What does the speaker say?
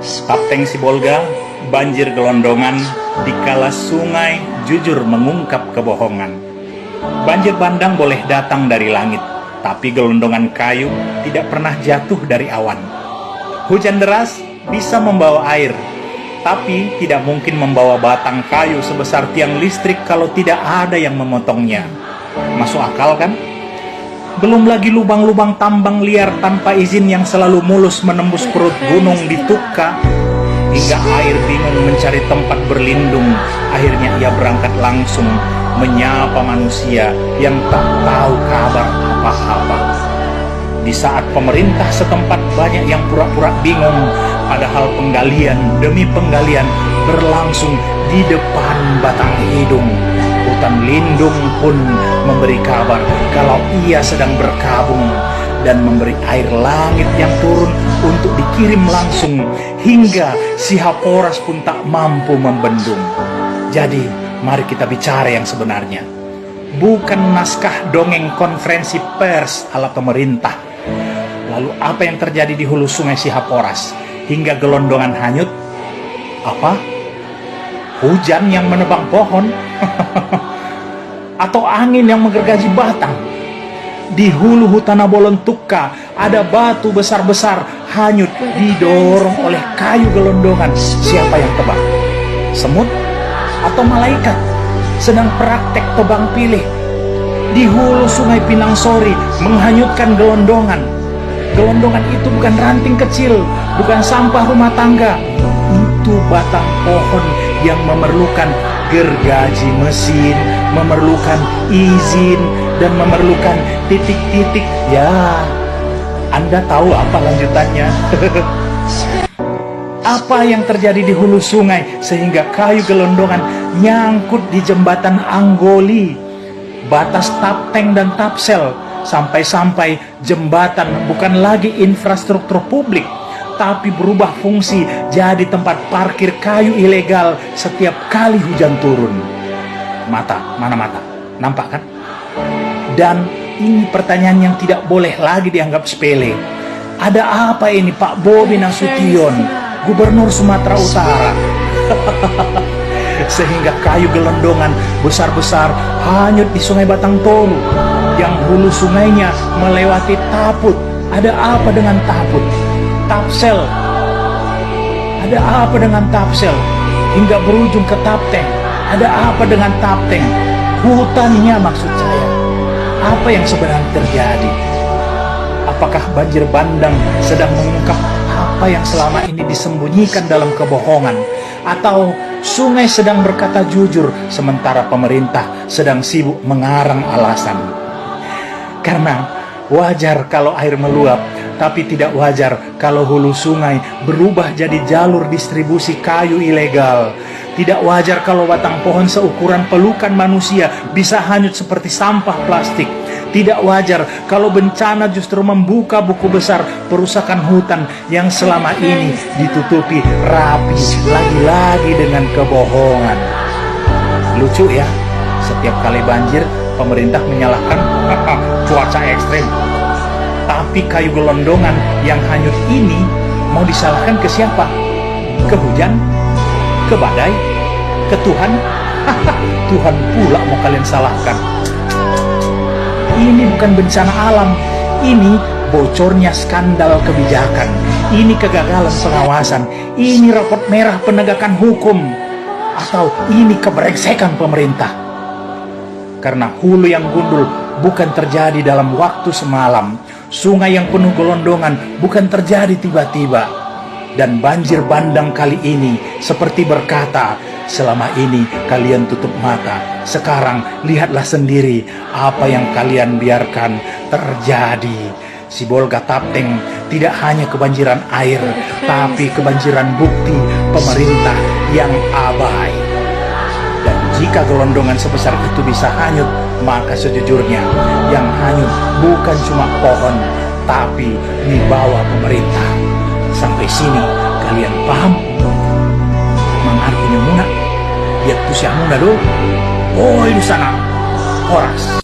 Kapten Sibolga, banjir gelondongan, dikala sungai jujur mengungkap kebohongan. Banjir bandang boleh datang dari langit, tapi gelondongan kayu tidak pernah jatuh dari awan. Hujan deras bisa membawa air, tapi tidak mungkin membawa batang kayu sebesar tiang listrik kalau tidak ada yang memotongnya. Masuk akal kan? Belum lagi lubang-lubang tambang liar tanpa izin yang selalu mulus menembus perut gunung di Tukka, hingga air bingung mencari tempat berlindung. Akhirnya ia berangkat langsung menyapa manusia yang tak tahu kabar apa-apa. Di saat pemerintah setempat banyak yang pura-pura bingung, padahal penggalian demi penggalian berlangsung di depan batang hidung. Hutan lindung pun memberi kabar kalau ia sedang berkabung dan memberi air langit yang turun untuk dikirim langsung, hingga si Haporas pun tak mampu membendung. Jadi mari kita bicara yang sebenarnya, bukan naskah dongeng konferensi pers ala pemerintah. Lalu apa yang terjadi di hulu sungai si Haporas hingga gelondongan hanyut? Apa? Hujan yang menebang pohon? Atau angin yang menggergaji batang? Di hulu hutan Abolon Tukka ada batu besar-besar hanyut didorong oleh kayu gelondongan. Siapa yang tebang? Semut atau malaikat sedang praktek tebang pilih? Di hulu sungai Pinangsori menghanyutkan gelondongan. Gelondongan itu bukan ranting kecil, bukan sampah rumah tangga. Itu batang pohon yang memerlukan gergaji mesin, memerlukan izin, dan memerlukan titik-titik. Ya, Anda tahu apa lanjutannya? Apa yang terjadi di hulu sungai sehingga kayu gelondongan nyangkut di jembatan Anggoli, batas Tapteng dan Tapsel, sampai-sampai jembatan bukan lagi infrastruktur publik, tapi berubah fungsi jadi tempat parkir kayu ilegal setiap kali hujan turun. Mana mata? Nampak kan? Dan ini pertanyaan yang tidak boleh lagi dianggap sepele. Ada apa ini Pak Bobi Nasution, Gubernur Sumatera Utara? Sehingga kayu gelondongan besar-besar hanyut di Sungai Batang Toru, yang hulu sungainya melewati Taput. Ada apa dengan Taput? Tapsel, ada apa dengan Tapsel? Hingga berujung ke Tapteng, ada apa dengan Tapteng? Hutannya maksud saya. Apa yang sebenarnya terjadi? Apakah banjir bandang sedang mengungkap apa yang selama ini disembunyikan dalam kebohongan? Atau sungai sedang berkata jujur sementara pemerintah sedang sibuk mengarang alasan? Karena wajar kalau air meluap, tapi tidak wajar kalau hulu sungai berubah jadi jalur distribusi kayu ilegal. Tidak wajar kalau batang pohon seukuran pelukan manusia bisa hanyut seperti sampah plastik. Tidak wajar kalau bencana justru membuka buku besar perusakan hutan yang selama ini ditutupi rapi lagi-lagi dengan kebohongan. Lucu ya, setiap kali banjir pemerintah menyalahkan cuaca ekstrim. Tapi kayu gelondongan yang hanyut ini mau disalahkan ke siapa? Ke hujan? Ke badai? Ke Tuhan? Tuhan pula mau kalian salahkan. Ini bukan bencana alam, ini bocornya skandal kebijakan, ini kegagalan pengawasan, ini rapot merah penegakan hukum, atau ini kebrengsekan pemerintah. Karena hulu yang gundul bukan terjadi dalam waktu semalam, sungai yang penuh gelondongan bukan terjadi tiba-tiba, dan banjir bandang kali ini seperti berkata, selama ini kalian tutup mata, sekarang lihatlah sendiri apa yang kalian biarkan terjadi. Sibolga Tapteng tidak hanya kebanjiran air, tapi kebanjiran bukti pemerintah yang abai. Dan jika gelondongan sebesar itu bisa hanyut, maka sejujurnya yang hanyut bukan cuma pohon, tapi wibawa pemerintah. Sampai sini kalian paham? Mengartinya muna, lihat tuh si Amuna do. Oh, di sana, Horas.